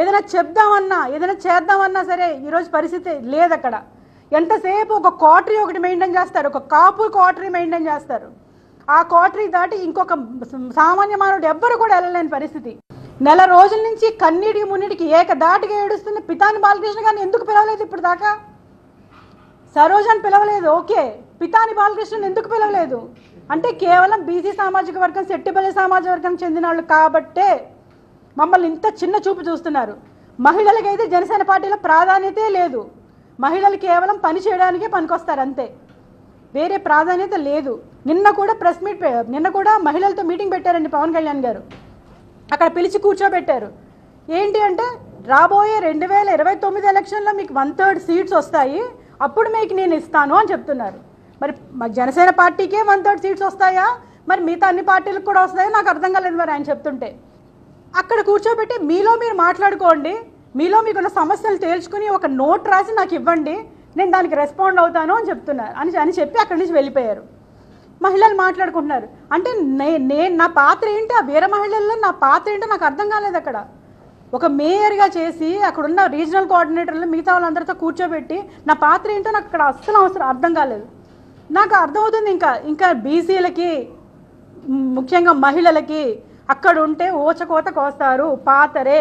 ఏదైనా చెప్దామన్నా ఏదైనా చేద్దామన్నా సరే ఈరోజు పరిస్థితి లేదు అక్కడ. ఎంతసేపు ఒక క్వార్టరీ ఒకటి మెయింటైన్ చేస్తారు, ఒక కాపు క్వార్టరీ మెయింటైన్ చేస్తారు. ఆ క్వార్టరీ దాటి ఇంకొక సామాన్య మానవుడు ఎవ్వరు కూడా వెళ్ళలేని పరిస్థితి. నెల రోజుల నుంచి కన్నీటికి మున్నిటికి ఏకదాటిగా ఏడుస్తున్న పితాని బాలకృష్ణ గారిని ఎందుకు పిలవలేదు ఇప్పుడు దాకా? సరోజాని పిలవలేదు, ఓకే, పితాని బాలకృష్ణని ఎందుకు పిలవలేదు అంటే కేవలం బీసీ సామాజిక వర్గం, సెట్టిపల్లి సామాజిక వర్గం చెందిన వాళ్ళు కాబట్టే మమ్మల్ని ఇంత చిన్న చూపు చూస్తున్నారు. మహిళలకైతే జనసేన పార్టీలో ప్రాధాన్యతే లేదు. మహిళలు కేవలం పని చేయడానికే పనికొస్తారు అంతే, వేరే ప్రాధాన్యత లేదు. నిన్న కూడా మహిళలతో మీటింగ్ పెట్టారండి పవన్ కళ్యాణ్ గారు. అక్కడ పిలిచి కూర్చోబెట్టారు. ఏంటి అంటే రాబోయే 2029 ఎలక్షన్లో మీకు 1/3 సీట్స్ వస్తాయి, అప్పుడు మీకు నేను ఇస్తాను అని చెప్తున్నారు. మరి జనసేన పార్టీకే 1/3 సీట్స్ వస్తాయా, మరి మిగతా అన్ని పార్టీలకు కూడా వస్తాయో నాకు అర్థం కాలేదు మరి ఆయన చెప్తుంటే. అక్కడ కూర్చోబెట్టి మీలో మీరు మాట్లాడుకోండి, మీలో మీకున్న సమస్యలు తేల్చుకుని ఒక నోట్ రాసి నాకు ఇవ్వండి, నేను దానికి రెస్పాండ్ అవుతాను అని చెప్తున్నారు అని చెప్పి అక్కడి నుంచి వెళ్ళిపోయారు. మహిళలు మాట్లాడుకుంటున్నారు. అంటే నేను నా పాత్ర ఏంటి, ఆ వీర మహిళల్లో నా పాత్ర ఏంటో నాకు అర్థం కాలేదు. అక్కడ ఒక మేయర్గా చేసి అక్కడున్న రీజనల్ కోఆర్డినేటర్లు మిగతా వాళ్ళందరితో కూర్చోబెట్టి నా పాత్ర ఏంటో నాకు అక్కడ అస్సలు అర్థం కాలేదు. నాకు అర్థమవుతుంది ఇంకా బీసీలకి ముఖ్యంగా మహిళలకి అక్కడ ఉంటే ఊచకోత కోస్తారు, పాతరే.